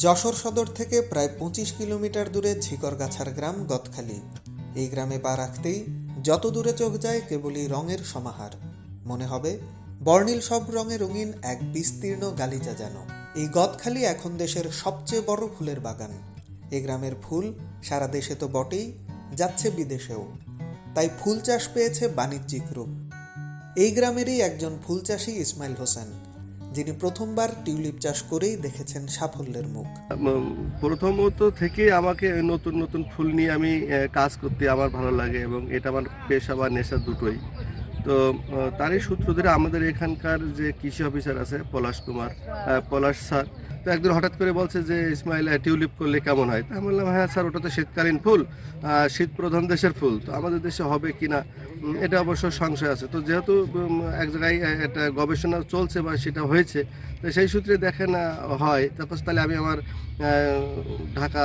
যশোর সদর থেকে প্রায় ২৫ কিলোমিটার দূরে ঝিকরগাছার গ্রাম গদখালি। এই গ্রামে পা রাখতেই যত দূরে চোখ যায় কেবলই রঙের সমাহার। মনে হবে বর্ণিল সব রঙে রঙিন এক বিস্তীর্ণ গালিচা যেন। এই গদখালি এখন দেশের সবচেয়ে বড় ফুলের বাগান। এই গ্রামের ফুল সারা দেশে তো বটেই, যাচ্ছে বিদেশেও। তাই ফুল চাষ পেয়েছে বাণিজ্যিক রূপ। এই গ্রামেরই একজন ফুল চাষী ইসমাইল হোসেন, যিনি প্রথমবার টিউলিপ চাষ করেই দেখেছেন সাফল্যের মুখ। প্রথমত থেকে আমাকে নতুন নতুন ফুল নিয়ে আমি কাজ করতে আমার ভালো লাগে এবং এটা আমার পেশা বা নেশা দুটোই। তো তারই সূত্র ধরে আমাদের এখানকার যে কৃষি অফিসার আছে পলাশ স্যার, তো একদিন হঠাৎ করে বলছে যে ইসমাইল টিউলিপ করলে কেমন হয়। তা আমি বললাম হ্যাঁ স্যার, ওটা তো শীতকালীন ফুল, শীত প্রধান দেশের ফুল, তো আমাদের দেশে হবে কি না এটা অবশ্য সংশয় আছে। তো যেহেতু এক জায়গায় একটা গবেষণা চলছে বা সেটা হয়েছে, তো সেই সূত্রে দেখেন হয়, তাহলে আমি আমার ঢাকা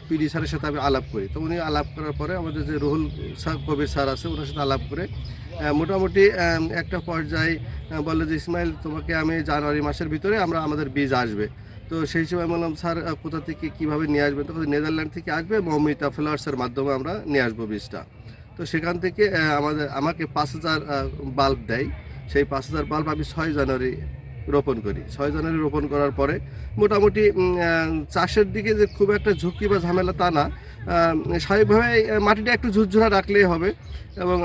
পিডি স্যারের সাথে আমি আলাপ করি। তো উনি আলাপ করার পরে আমাদের যে রুহুল কবির স্যার আছে ওনার সাথে আলাপ করে মোটামুটি একটা পর্যায়ে বললো যে ইসমাইল, তোমাকে আমি জানুয়ারি মাসের ভিতরে আমাদের বীজ আসবে। তো সেই সময় বললাম স্যার কোথা থেকে কীভাবে নিয়ে আসবেন? তো নেদারল্যান্ড থেকে আসবে, মৌমিতা ফ্লাওয়ার্সের মাধ্যমে আমরা নিয়ে আসবো বীজটা। তো সেখান থেকে আমাকে ৫,০০০ বাল্ব দেয়। সেই ৫,০০০ বাল্ব আমি ৬ জানুয়ারি রোপণ করি। ৬ জানুয়ারি রোপণ করার পরে মোটামুটি চাষের দিকে যে খুব একটা ঝুঁকি বা ঝামেলা তা না, স্বাভাবিকভাবে মাটিটা একটু ঝুরঝুরা রাখলেই হবে। এবং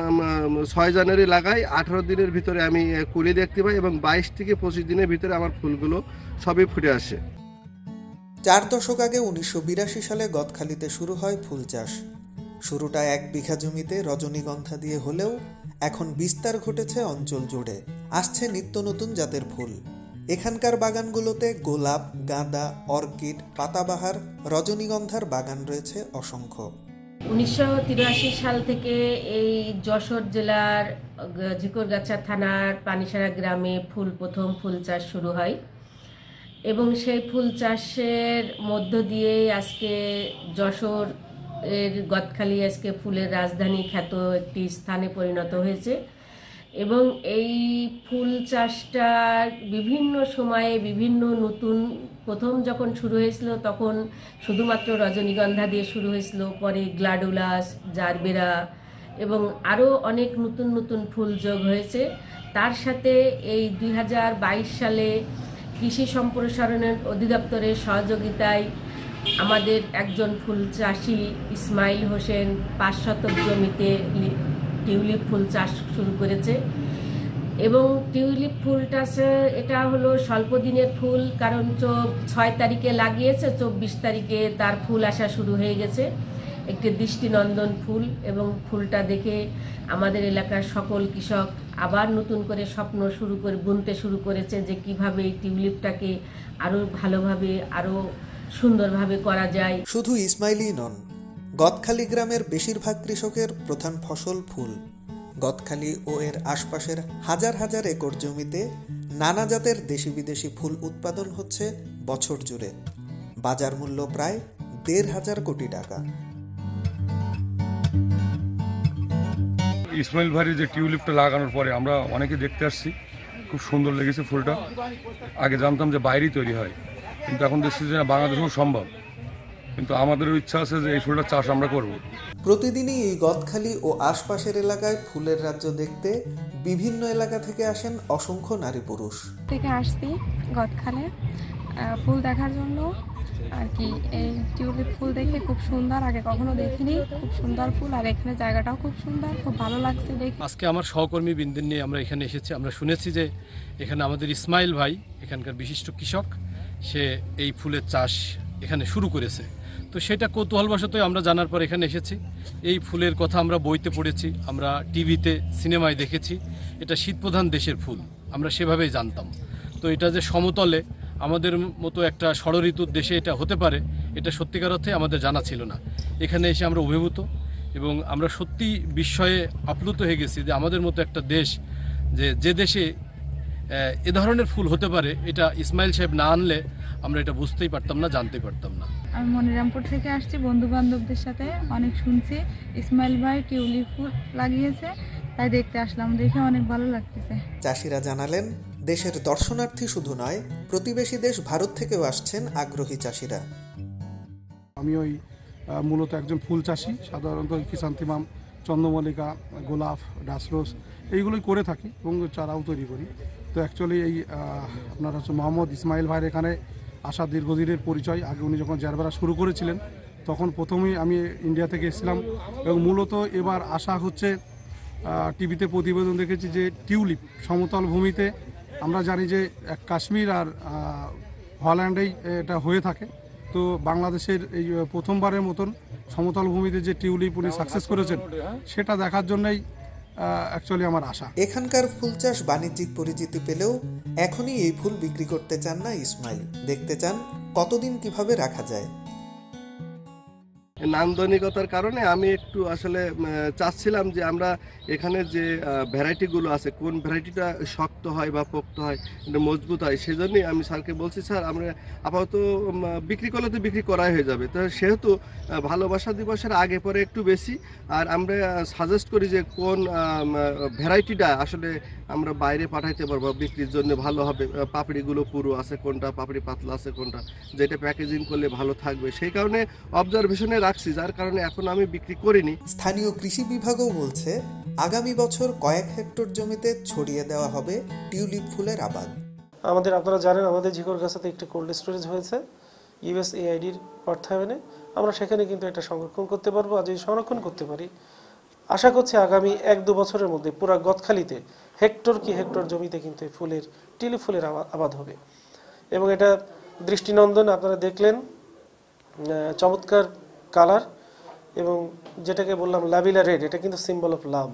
৬ জানুয়ারি লাগাই, ১৮ দিনের ভিতরে আমি কুলি দেখতে পাই এবং ২২ থেকে ২৫ দিনের ভিতরে আমার ফুলগুলো সবই ফুটে আসে। ৪ দশক আগে ১৯৮২ সালে গদখালিতে শুরু হয় ফুল চাষ। শুরুটা ১ বিঘা জমিতে রজনীগন্ধা দিয়ে হলেও এখন বিস্তার ঘটেছে অঞ্চল জুড়ে। আসছে নিত্য নতুন জাতের ফুল। এখানকার বাগানগুলোতে গোলাপ, গাঁদা, অর্কিড, পাতাবাহার, রজনীগন্ধার বাগান রয়েছে অসংখ্য। ১৯৮৩ সাল থেকে এই যশোর জেলার ঝিকরগাছা থানার পানিসারা গ্রামে প্রথম ফুল চাষ শুরু হয় এবং সেই ফুল চাষের মধ্য দিয়ে আজকে যশোর এর গদখালি আজকে ফুলের রাজধানী খ্যাত একটি স্থানে পরিণত হয়েছে। এবং এই ফুল চাষটা বিভিন্ন সময়ে বিভিন্ন নতুন, প্রথম যখন শুরু হয়েছিল তখন শুধুমাত্র রজনীগন্ধা দিয়ে শুরু হয়েছিল, পরে গ্লাডুলাস, জারবেরা এবং আরও অনেক নতুন নতুন ফুল যোগ হয়েছে। তার সাথে এই ২০২২ সালে কৃষি সম্প্রসারণ অধিদপ্তরের সহযোগিতায় আমাদের একজন ফুল চাষি ইসমাইল হোসেন ৫ শতক জমিতে টিউলিপ ফুল চাষ শুরু করেছে। এবং টিউলিপ ফুলটা এটা হলো স্বল্প দিনের ফুল, কারণ ৬ তারিখে লাগিয়েছে, ২৪ তারিখে তার ফুল আসা শুরু হয়ে গেছে। একটি দৃষ্টিনন্দন ফুল এবং ফুলটা দেখে আমাদের এলাকার সকল কৃষক আবার নতুন করে স্বপ্ন বুনতে শুরু করেছে যে কিভাবে এই টিউলিপটাকে আরও ভালোভাবে আরও সুন্দরভাবে করা যায়। শুধু ইসমাইলই নন, গদখালি গ্রামের বেশিরভাগ কৃষকের প্রধান ফসল ফুল। গদখালি ও এর আশপাশের হাজার হাজার একর জমিতে নানা জাতের দেশি বিদেশি ফুল উৎপাদন হচ্ছে বছর জুড়ে। বাজার মূল্য প্রায় ১,৫০০ কোটি টাকা। ইসমাইল ভাইয়ের যে টিউলিপটা লাগানোর পরে আমরা অনেকে দেখতে আসছি, খুব সুন্দর লেগেছে ফুলটা। আগে জানতাম যে বাইরেই তৈরি হয়, কিন্তু এখন দেখছি যে বাংলাদেশেও সম্ভব। কিন্তু আমাদেরও ইচ্ছা আছে যে এই ফুলটার চাষ আমরা করব। প্রতিদিনই এই গদখালি ও আশপাশের এলাকায় ফুলের রাজ্য দেখতে বিভিন্ন এলাকা থেকে আসেন অসংখ্য নারী পুরুষ। থেকে আসছি গদখালে ফুল দেখার জন্য আর কি। এই টিউলিপ ফুল দেখে খুব সুন্দর, আগে কখনো দেখিনি, খুব সুন্দর ফুল। আর এখানে জায়গাটাও খুব সুন্দর, খুব ভালো লাগছে দেখে। আজকে আমার সহকর্মী বৃন্দের নিয়ে আমরা এখানে এসেছি। আমরা শুনেছি যে এখানে আমাদের ইসমাইল ভাই, এখানকার বিশিষ্ট কৃষক, সে এই ফুলের চাষ এখানে শুরু করেছে। তো সেটা কৌতূহলবশতই আমরা জানার পর এখানে এসেছি। এই ফুলের কথা আমরা বইতে পড়েছি, আমরা টিভিতে, সিনেমায় দেখেছি। এটা শীতপ্রধান দেশের ফুল, আমরা সেভাবেই জানতাম। তো এটা যে সমতলে আমাদের মতো একটা ষড়ঋতুর দেশে এটা হতে পারে, এটা সত্যিকার অর্থে আমাদের জানা ছিল না। এখানে এসে আমরা অভিভূত এবং আমরা সত্যি বিস্ময়ে আপ্লুত হয়ে গেছি যে আমাদের মতো একটা দেশ, যে দেশে এ ধরনের ফুল হতে পারে, এটা ইসমাইল সাহেব না আনলে আমরা এটা বুঝতেই পারতাম না, জানতেই পারতাম না। আমি মনিরামপুর থেকে আসছি, বন্ধু বান্ধবদের সাথে অনেক শুনছি ইসমাইল ভাই টিউলিপ ফুল লাগিয়েছে, তাই দেখতে আসলাম, দেখে অনেক ভালো লাগতেছে। চাষিরা জানালেন দেশের দর্শনার্থী শুধু নয়, প্রতিবেশী দেশ ভারত থেকেও আসছেন আগ্রহী চাষিরা। আমি মূলত একজন ফুল চাষি, সাধারণত ক্রিসান্থেমাম, চন্দ্রমল্লিকা, গোলাপ, ডাসরোজ এইগুলোই করে থাকি এবং চারাও তৈরি করি। তো অ্যাকচুয়ালি আপনার হচ্ছে মোহাম্মদ ইসমাইল ভাইয়ের এখানে আসা দীর্ঘদিনের পরিচয়। আগে উনি যখন জারবেরা শুরু করেছিলেন তখন প্রথমেই আমি ইন্ডিয়া থেকে এসেছিলাম এবং মূলত এবার আসা হচ্ছে টিভিতে প্রতিবেদন দেখেছি যে টিউলিপ সমতল ভূমিতে, আমরা জানি যে কাশ্মীর আর হল্যান্ডেই এটা হয়ে থাকে। তো বাংলাদেশের এই প্রথমবারের মতন সমতল ভূমিতে যে টিউলিপ উনি সাকসেস করেছেন সেটা দেখার জন্যই অ্যাকচুয়ালি আমার আশা। এখানকার ফুল চাষ বাণিজ্যিক পরিচিতি পেলেও এখনই এই ফুল বিক্রি করতে চান না ইসমাইল। দেখতে চান কতদিন কিভাবে রাখা যায়। নান্দনিকতার কারণে আমি একটু আসলে চাচ্ছিলাম যে আমরা এখানে যে ভ্যারাইটিগুলো আছে কোন ভ্যারাইটিটা শক্ত হয় বা পোক্ত হয়, মজবুত হয়, সেজন্যই আমি স্যারকে বলছি স্যার আমরা আপাতত বিক্রি করলে তো বিক্রি করাই হয়ে যাবে, তো সেহেতু ভালোবাসা দিবসের আগে পরে একটু বেশি, আর আমরা সাজেস্ট করি যে কোন ভ্যারাইটিটা আসলে আমরা বাইরে পাঠাইতে পারবো বিক্রির জন্য ভালো হবে, পাপড়িগুলো পুরো আছে কোনটা, পাপড়ি পাতলা আছে কোনটা, যেটা প্যাকেজিং করলে ভালো থাকবে, সেই কারণে অবজারভেশনে রাখছি, যার কারণে এখন আমি বিক্রি করিনি। স্থানীয় কৃষি বিভাগও বলছে আগামী বছর কয়েক হেক্টর জমিতে ছড়িয়ে দেওয়া হবে টিউলিপ ফুলের আবাদ। আপনারা জানেন আমাদের ঝিকরগাছাতে একটি কোল্ড স্টোরেজ হয়েছে USAIDর অর্থায়নে। আমরা সেখানে কিন্তু এটা সংরক্ষণ করতে পারবো। আর যদি সংরক্ষণ করতে পারি, আশা করছি আগামী 1-2 বছরের মধ্যে পুরো গদখালিতে হেক্টর কি হেক্টর জমিতে কিন্তু টিউলিপ ফুলের আবাদ হবে এবং এটা দৃষ্টিনন্দন। আপনারা দেখলেন চমৎকার কালার এবং যেটাকে বললাম লাভিলা রেড, এটা কিন্তু সিম্বল অফ লাভ।